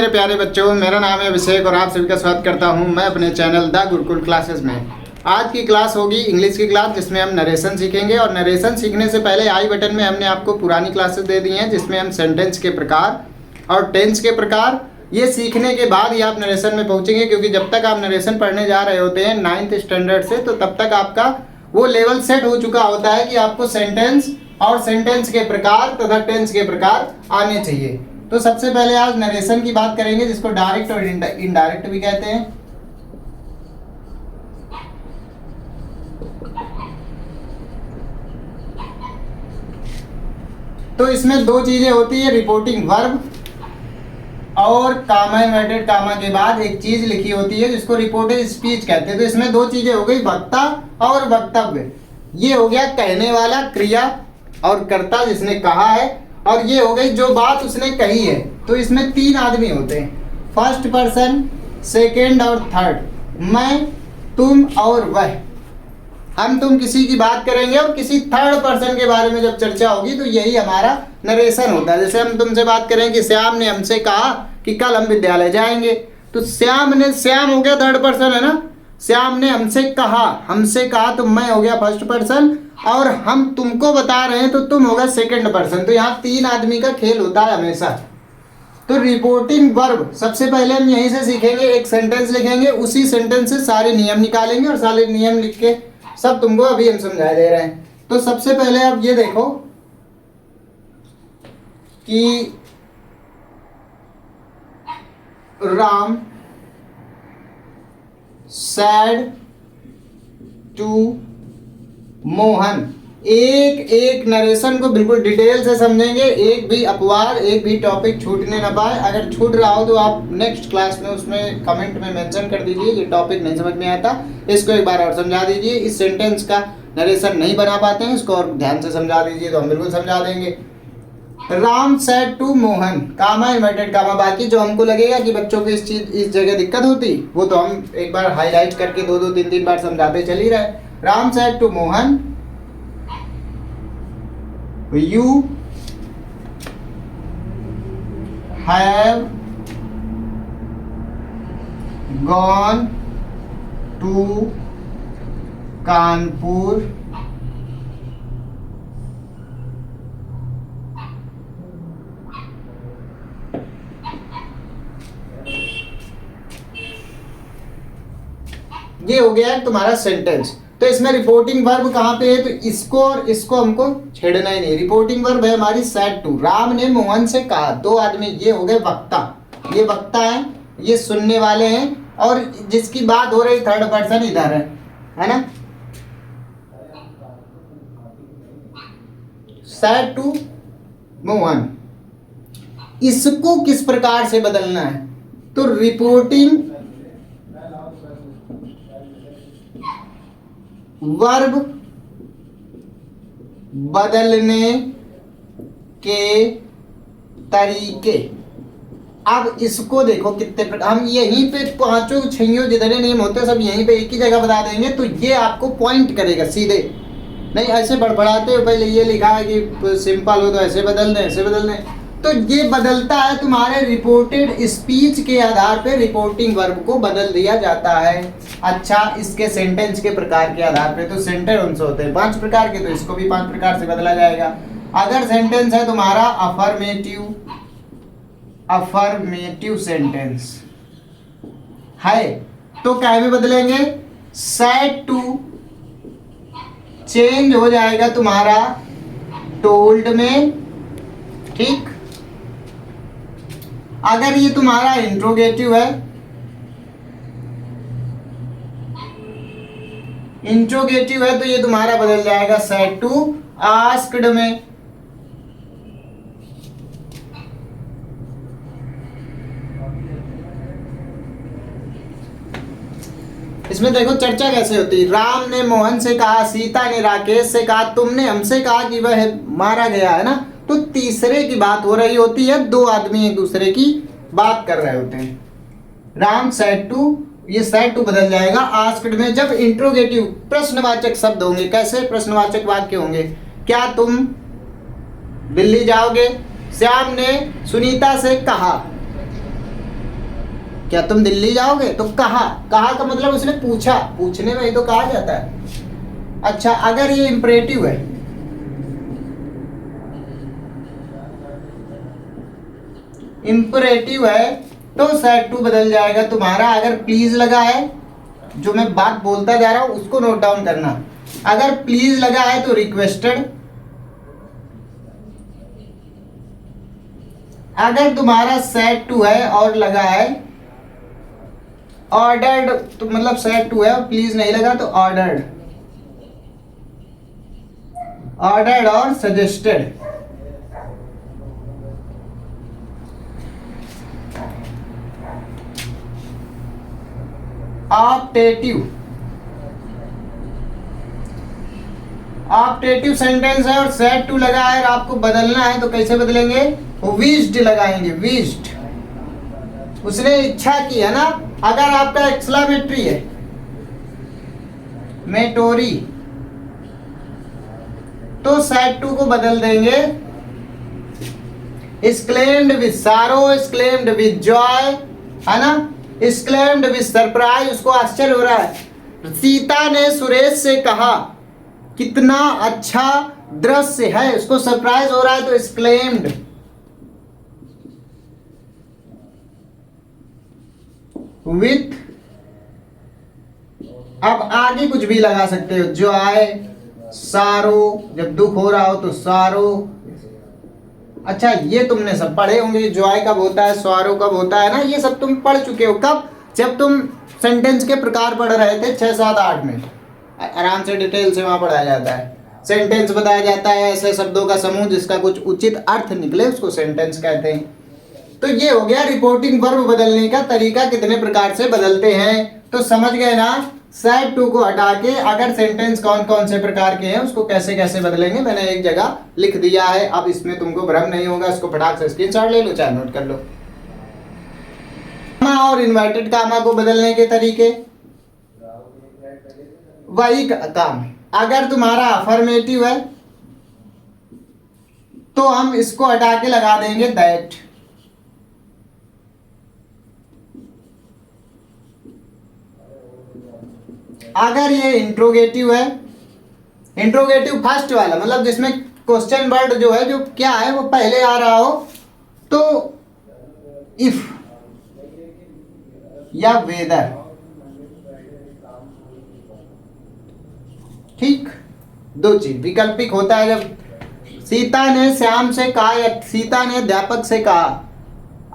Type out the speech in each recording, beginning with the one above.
मेरे प्यारे बच्चों, मेरा नाम है अभिषेक और आप सभी का स्वागत करता हूं मैं अपने चैनल द गुरुकुल क्लासेस में। आज की क्लास होगी इंग्लिश की क्लास, जिसमें हम नरेशन सीखेंगे। और नरेशन सीखने से पहले आई बटन में हमने आपको पुरानी क्लासेस दे दी हैं, जिसमें हम सेंटेंस के प्रकार और टेंस के प्रकार ये सीखने के बाद ही आप नरेशन में पहुंचेंगे। क्योंकि जब तक आप नरेशन पढ़ने जा रहे होते हैं 9th स्टैंडर्ड से, तो तब तक आपका वो लेवल सेट हो चुका होता है कि आपको सेंटेंस और सेंटेंस के प्रकार तथा टेंस के प्रकार आने चाहिए। तो सबसे पहले आज नरेशन की बात करेंगे, जिसको डायरेक्ट और इनडायरेक्ट भी कहते हैं। तो इसमें दो चीजें होती है, रिपोर्टिंग वर्ब और कामा इन्वर्टेड कामा के बाद एक चीज लिखी होती है जिसको रिपोर्टेड स्पीच कहते हैं। तो इसमें दो चीजें हो गई, वक्ता और वक्तव्य। ये हो गया कहने वाला, क्रिया और कर्ता जिसने कहा है, और ये हो गई जो बात उसने कही है। तो इसमें तीन आदमी होते हैं, फर्स्ट पर्सन, सेकेंड और थर्ड। मैं, तुम और वह। हम तुम किसी की बात करेंगे और किसी थर्ड पर्सन के बारे में जब चर्चा होगी तो यही हमारा नरेशन होता है। जैसे हम तुमसे बात करें कि श्याम ने हमसे कहा कि कल हम विद्यालय जाएंगे, तो श्याम हो गया थर्ड पर्सन, है ना। श्याम ने हमसे कहा तो मैं हो गया फर्स्ट पर्सन, और हम तुमको बता रहे हैं तो तुम होगा सेकंड पर्सन। तो यहाँ तीन आदमी का खेल होता है हमेशा। तो रिपोर्टिंग वर्ब सबसे पहले हम यहीं से सीखेंगे। एक सेंटेंस लिखेंगे, उसी सेंटेंस से सारे नियम निकालेंगे और सारे नियम लिख के सब तुमको अभी हम समझा दे रहे हैं। तो सबसे पहले आप ये देखो कि राम said to मोहन। एक एक नरेशन को बिल्कुल डिटेल से समझेंगे, एक भी अपवाद, एक भी टॉपिक छूटने ना पाए। अगर छूट रहा हो तो आप नेक्स्ट क्लास में उसमें कमेंट में मेंशन कर दीजिए ये टॉपिक नहीं समझ में आता, इसको एक बार और समझा दीजिए। इस सेंटेंस का नरेशन नहीं बना पाते हैं, इसको और ध्यान से समझा दीजिए तो हम बिल्कुल समझा देंगे। Ram said to Mohan, comma inverted comma. बाकी जो हमको लगेगा कि बच्चों को इस जगह दिक्कत होती, वो तो हम एक बार हाईलाइट करके दो तीन तीन बार समझाते चल ही रहे। Ram said to Mohan, you have gone to Kanpur ये हो गया तुम्हारा सेंटेंस। तो इसमें रिपोर्टिंग वर्ब कहाँ पे है, तो इसको और इसको हमको छेड़ना ही नहीं। रिपोर्टिंग वर्ब है हमारी सेड टू। राम ने मोहन से कहा, दो आदमी, ये हो गए वक्ता। ये वक्ता है, ये सुनने वाले हैं, और जिसकी बात हो रही थर्ड पर्सन इधर है ना। सेड टू मोहन, इसको किस प्रकार से बदलना है, तो रिपोर्टिंग वर्ब बदलने के तरीके। अब इसको देखो कितने हम यहीं पे पांचों छइयों जितने नियम होते हैं सब यहीं पे एक ही जगह बता देंगे, तो ये आपको पॉइंट करेगा सीधे। नहीं ऐसे बड़बड़ाते हो, पहले ये लिखा है कि सिंपल हो तो ऐसे बदल दें, ऐसे बदल दें। तो ये बदलता है तुम्हारे रिपोर्टेड स्पीच के आधार पे, रिपोर्टिंग वर्ब को बदल दिया जाता है। अच्छा, इसके सेंटेंस के प्रकार के आधार पे, तो सेंटेंस होते हैं 5 प्रकार के, तो इसको भी 5 प्रकार से बदला जाएगा। अगर सेंटेंस है तुम्हारा अफर्मेटिव सेंटेंस है, तो क्या में बदलेंगे, सेड टू चेंज हो जाएगा तुम्हारा टोल्ड में, ठीक। अगर ये तुम्हारा इंट्रोगेटिव है, तो ये तुम्हारा बदल जाएगा सेड टू आस्क्ड में। इसमें देखो चर्चा कैसे होती है। राम ने मोहन से कहा, सीता ने राकेश से कहा, तुमने हमसे कहा कि वह मारा गया, है ना। तो तीसरे की बात हो रही होती है, दो आदमी एक दूसरे की बात कर रहे होते हैं। राम सेड टू, ये सेड टू बदल जाएगा आस्क्ड में। जब इंट्रोगेटिव प्रश्नवाचक शब्द होंगे, कैसे प्रश्नवाचक वाक्य होंगे, क्या तुम दिल्ली जाओगे, श्याम ने सुनीता से कहा, क्या तुम दिल्ली जाओगे? तो कहा, कहा का मतलब उसने पूछा, पूछने में ही तो कहा जाता है। अच्छा, अगर ये इंपरेटिव है, इंपरेटिव है तो सेड टू बदल जाएगा तुम्हारा। अगर प्लीज लगा है, जो मैं बात बोलता जा रहा हूं उसको नोट डाउन करना, अगर प्लीज लगा है तो रिक्वेस्टेड, अगर तुम्हारा सेड टू है और लगा है ऑर्डर्ड, तो मतलब सेड टू है और प्लीज नहीं लगा तो ऑर्डर्ड, ऑर्डर्ड और सजेस्टेड। ऑप्टेटिव, ऑप्टेटिव सेंटेंस है और सेड टू लगा है और आपको बदलना है तो कैसे बदलेंगे? विश्ड लगाएंगे, विश्ड, उसने इच्छा की है ना। अगर आपका एक्सक्लेमेटरी है, मेटोरी, तो सेड टू को बदल देंगे एक्सक्लेम्ड विद सारो, एक्सक्लेम्ड विद जॉय, है ना, एक्सक्लेम्ड विद सरप्राइज, उसको आश्चर्य हो रहा है। सीता ने सुरेश से कहा कितना अच्छा दृश्य है, उसको सरप्राइज हो रहा है तो एक्सक्लेम्ड। विथ, अब आगे कुछ भी लगा सकते हो, जॉय, सारो, जब दुख हो रहा हो तो सारो। अच्छा, ये तुमने सब पढ़े होंगे, जॉय कब होता है, सॉरो कब होता है ना, ये सब तुम पढ़ चुके हो। कब? जब तुम सेंटेंस के प्रकार पढ़ रहे थे 6, 7, 8 में, आराम से डिटेल से वहां पढ़ाया जाता है। सेंटेंस बताया जाता है, ऐसे शब्दों का समूह जिसका कुछ उचित अर्थ निकले उसको सेंटेंस कहते हैं। तो ये हो गया रिपोर्टिंग वर्ब बदलने का तरीका, कितने प्रकार से बदलते हैं। तो समझ गए ना, सेड टू को हटा के अगर सेंटेंस कौन कौन से प्रकार के हैं उसको कैसे कैसे बदलेंगे, मैंने एक जगह लिख दिया है। अब इसमें तुमको भ्रम नहीं होगा, इसको फटाक से स्क्रीनशॉट ले लो, चाहे नोट कर लो। कामा और इन्वर्टेड कामा को बदलने के तरीके, वही काम। अगर तुम्हारा अफर्मेटिव है तो हम इसको हटा के लगा देंगे दैट। अगर ये इंट्रोगेटिव है, इंट्रोगेटिव फर्स्ट वाला मतलब जिसमें क्वेश्चन वर्ड जो है, जो क्या है वो पहले आ रहा हो, तो इफ या वेदर, ठीक, दो चीज। वैकल्पिक होता है जब सीता ने श्याम से कहा या सीता ने अध्यापक से कहा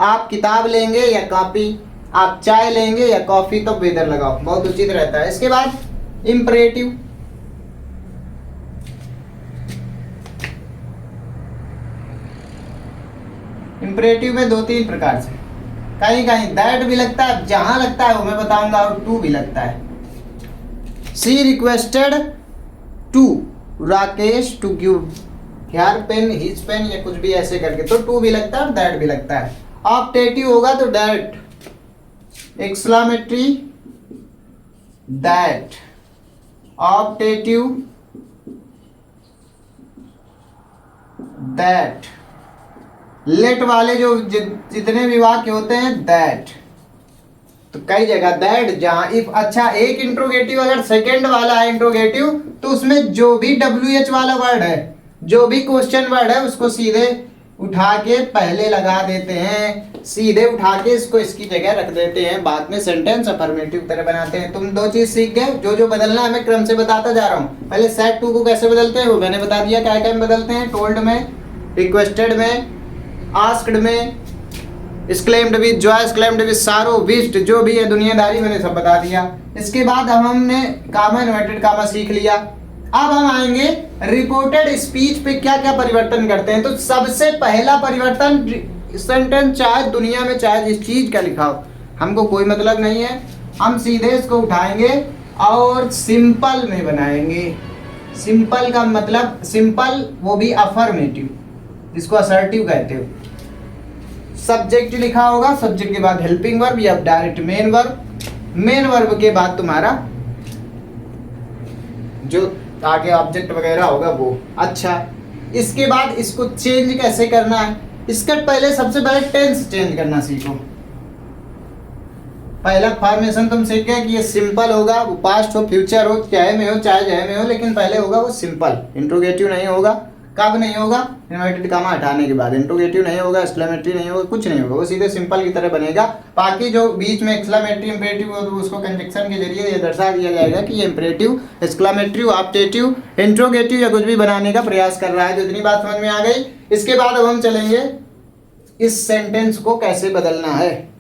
आप किताब लेंगे या कॉपी, आप चाय लेंगे या कॉफी, तो वेदर लगाओ, बहुत उचित रहता है। इसके बाद इंपरेटिव, इंपरेटिव में 2-3 प्रकार से, कहीं कहीं दैट भी लगता है, जहां लगता है वो मैं बताऊंगा, और टू भी लगता है। She requested to Rakesh to give her pen, his pen, या कुछ भी ऐसे करके, तो टू भी लगता है और दैट भी लगता है। ऑप्टेटिव होगा तो that, exclamatory that, optative that, let वाले जो जितने भी वाक्य होते हैं दैट, तो कई जगह दैट, जहां इफ। अच्छा, एक इंट्रोगेटिव अगर सेकंड वाला है इंट्रोगेटिव, तो उसमें जो भी WH वाला वर्ड है, जो भी क्वेश्चन वर्ड है, उसको सीधे उठा के पहले लगा देते हैं, सीधे उठा के इसको इसकी जगह रख देते हैं, बाद में सेंटेंस अफर्मेटिव तरह बनाते हैं। तुम 2 चीज सीख गए, जो जो बदलना है मैं क्रम से बताता जा रहा हूँ। पहले सेड टू को कैसे बदलते हैं वो मैंने बता दिया, क्या क्या बदलते हैं, टोल्ड में, रिक्वेस्टेड में, आस्क्ड में, exclaimed with Joy, exclaimed with सारो, विश्ड, जो भी है दुनियादारी मैंने सब बता दिया। इसके बाद अब हमने कामा इन्वर्टेड कामा सीख लिया। अब हम आएंगे रिपोर्टेड स्पीच पे क्या क्या परिवर्तन करते हैं। तो सबसे पहला परिवर्तन, सेंटेंस चाहे दुनिया में चाहे जिस चीज का लिखा हो, हमको कोई मतलब नहीं है, हम सीधे इसको उठाएंगे और सिंपल में बनाएंगे। सिंपल का मतलब, सिंपल वो भी अफर्मेटिव, जिसको असर्टिव कहते हो। सब्जेक्ट लिखा होगा, सब्जेक्ट के बाद हेल्पिंग वर्ब या direct main verb, main verb के बाद तुम्हारा जो आगे ऑब्जेक्ट वगैरह होगा वो। अच्छा, इसके बाद इसको चेंज कैसे करना है, इसके पहले सबसे पहले टेंस चेंज करना सीखो। पहला फॉर्मेशन तुम सीख गए कि ये सिंपल होगा, वो पास्ट हो फ्यूचर हो चाहे में हो चाहे जय में हो, लेकिन पहले होगा वो सिंपल, इंट्रोगेटिव नहीं होगा। कब नहीं होगा? इन्वर्टेड कामा हटाने के बाद इंट्रोगेटिव नहीं होगा, एक्सक्लेमेटरी नहीं होगा, कुछ नहीं होगा, वो सीधे सिंपल की तरह बनेगा। बाकी जो बीच में एक्सक्लेमेटरी इंपरेटिव उसको कंजक्शन के जरिए ये दर्शा दिया जाएगा कि ये इंपरेटिव, एक्सक्लेमेटरी, ऑप्टेटिव, इंट्रोगेटिव या कुछ भी बनाने का प्रयास कर रहा है। तो इतनी बात समझ में आ गई। इसके बाद अब हम चलेंगे इस सेंटेंस को कैसे बदलना है।